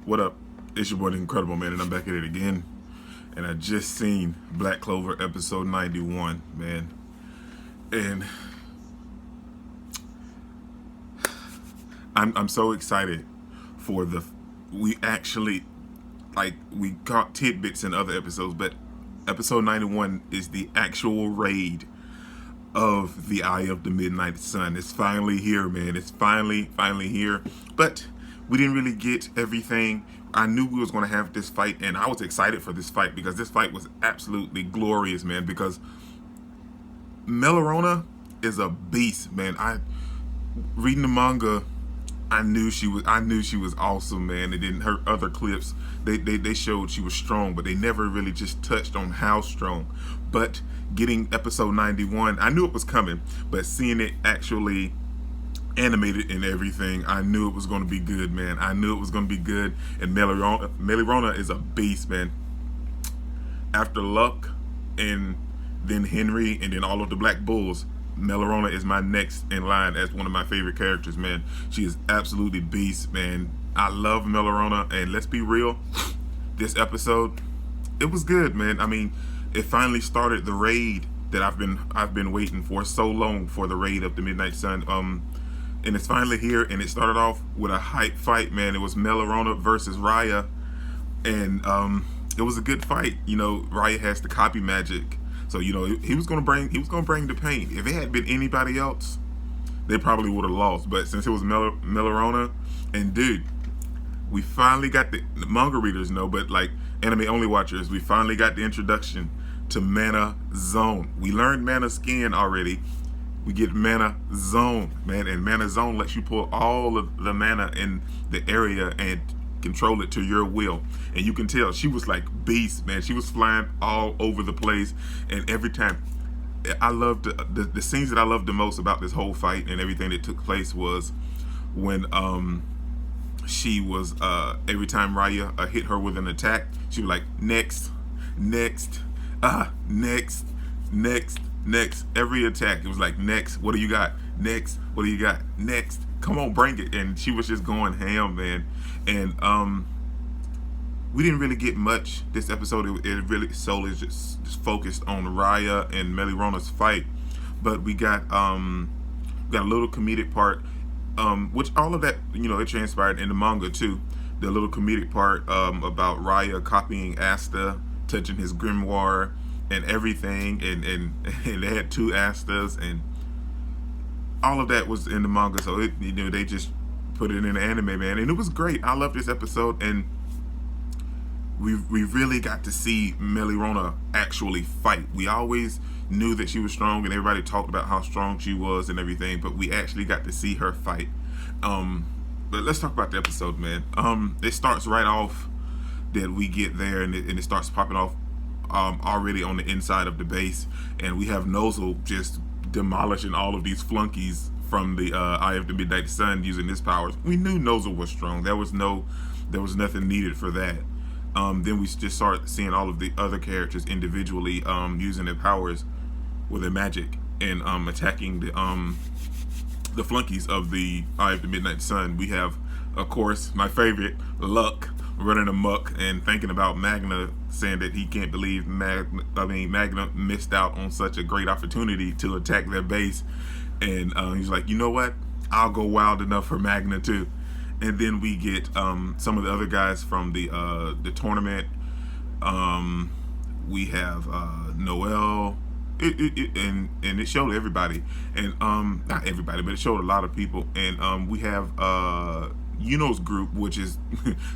What up? It's your boy, the Incredible Man, and I'm back at it again. And I just seen Black Clover episode 91, man. And I'm so excited for we actually, we got tidbits in other episodes, but episode 91 is the actual raid of the Eye of the Midnight Sun. It's finally here, man. It's finally here. But we didn't really get everything. I knew we was going to have this fight, and I was excited for this fight because this fight was absolutely glorious, man. Because Mereoleona is a beast, man. Reading the manga, I knew she was awesome, man. And then her other clips, they showed she was strong, but they never really just touched on how strong. But getting episode 91, I knew it was coming, but seeing it actually animated and everything, I knew it was going to be good, man. I knew it was going to be good. And Mereoleona is a beast, man. After Luck and then Henry and then all of the Black Bulls, Mereoleona is my next in line as one of my favorite characters, man. She is absolutely beast, man. I love Mereoleona, and let's be real, this episode, it was good, man. I mean, it finally started the raid that I've been waiting for so long, for the raid of the Midnight Sun. And it's finally here, and it started off with a hype fight, man. It was Mereoleona versus Raia, and it was a good fight. You know, Raia has the copy magic, so you know he was gonna bring the pain. If it had been anybody else, they probably would have lost. But since it was Mereoleona, and dude, we finally got the manga readers know, but like anime only watchers, we finally got the introduction to Mana Zone. We learned Mana Skin already. We get Mana Zone, man, and Mana Zone lets you pull all of the mana in the area and control it to your will. And you can tell she was like beast, man. She was flying all over the place, and every time, I loved the scenes that I loved the most about this whole fight and everything that took place was when she was every time Raia hit her with an attack, she was like next, next, next. Every attack, it was like, next, what do you got? Next, what do you got? Next, come on, bring it. And she was just going ham, man. And we didn't really get much this episode. It really solely just focused on Raia and Mereoleona's fight. But we got a little comedic part, which all of that, you know, it transpired in the manga too. The little comedic part about Raia copying Asta, touching his grimoire and everything, and they had two Astas, and all of that was in the manga, so it, you know, they just put it in the anime, man, and it was great. I love this episode, and we really got to see Mereoleona actually fight. We always knew that she was strong, and everybody talked about how strong she was and everything, but we actually got to see her fight. But let's talk about the episode, man. It starts right off that we get there, and it starts popping off already on the inside of the base, and we have Nozzle just demolishing all of these flunkies from the Eye of the Midnight Sun using his powers. We knew Nozzle was strong. There was nothing needed for that. Then we just start seeing all of the other characters individually using their powers with their magic and attacking the flunkies of the Eye of the Midnight Sun. We have, of course, my favorite, Luck, running amok and thinking about Magna, saying that he can't believe Magna missed out on such a great opportunity to attack their base. And he's like, you know what? I'll go wild enough for Magna too. And then we get some of the other guys from the tournament. We have Noel. And it showed everybody, and not everybody, but it showed a lot of people. And we have Yuno's group, which is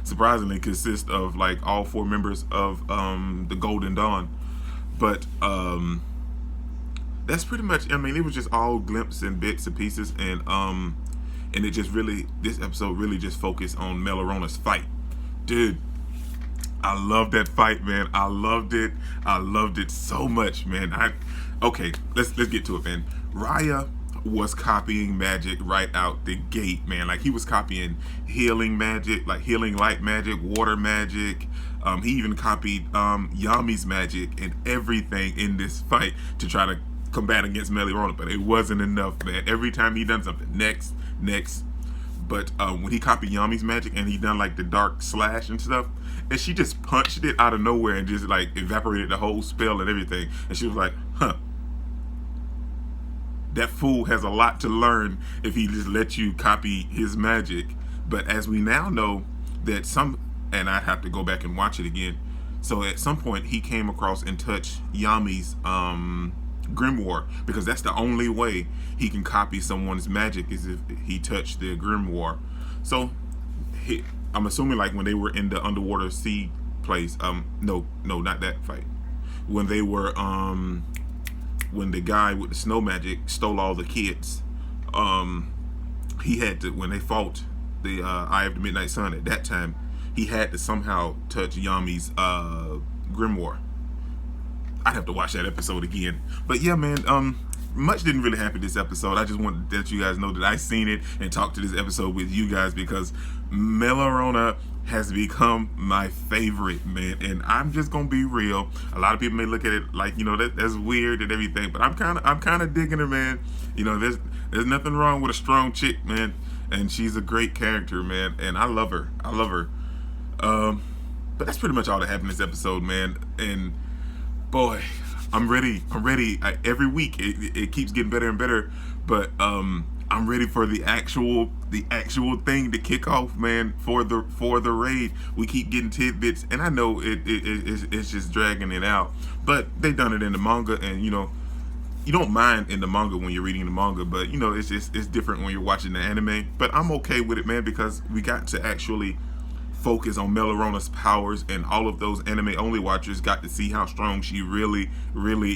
surprisingly consists of like all 4 members of the Golden Dawn. But that's pretty much, I mean, it was just all glimpses and bits and pieces, and it just really, this episode really just focused on Mereoleona's fight. Dude, I love that fight, man. I loved it so much, man. Okay, let's get to it, man. Raia was copying magic right out the gate, man. Like, he was copying healing magic, like healing light magic, water magic. He even copied Yami's magic and everything in this fight to try to combat against Mereoleona, but it wasn't enough, man. Every time he done something, next. But when he copied Yami's magic and he done like the dark slash and stuff, and she just punched it out of nowhere and just like evaporated the whole spell and everything. And she was like, huh, that fool has a lot to learn if he just lets you copy his magic. But as we now know that and I'd have to go back and watch it again. So at some point he came across and touched Yami's grimoire, because that's the only way he can copy someone's magic is if he touched their grimoire. So I'm assuming like when they were in the underwater sea place, no, not that fight. When they were when the guy with the snow magic stole all the kids, he had to, when they fought the Eye of the Midnight Sun at that time, he had to somehow touch Yami's grimoire. I'd have to watch that episode again. But yeah, man, much didn't really happen this episode. I just wanted to let you guys know that I seen it and talked to this episode with you guys, because Mereoleona has become my favorite, man. And I'm just gonna be real. A lot of people may look at it like, you know, that's weird and everything, but I'm kind of digging her, man. You know, there's nothing wrong with a strong chick, man. And she's a great character, man. And I love her. But that's pretty much all that happened this episode, man. And boy, I'm ready. Every week it keeps getting better and better. But I'm ready for the actual thing to kick off, man. For the raid, we keep getting tidbits, and I know it's just dragging it out. But they done it in the manga, and you know, you don't mind in the manga when you're reading the manga, but you know, it's different when you're watching the anime. But I'm okay with it, man, because we got to actually focus on Mereoleona's powers, and all of those anime only watchers got to see how strong she really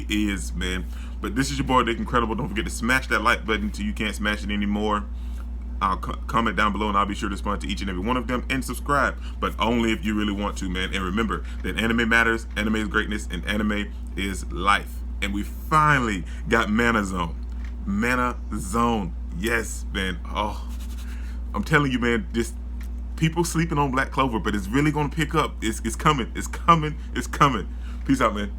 is, man. But this is your boy Dick Incredible. Don't forget to smash that like button till you can't smash it anymore. I'll comment down below and I'll be sure to respond to each and every one of them, and subscribe, but only if you really want to, man. And remember that anime matters, anime is greatness, and anime is life. And we finally got Mana Zone. Yes, man. Oh, I'm telling you, man, this people sleeping on Black Clover, but it's really gonna pick up. It's coming. Peace out, man.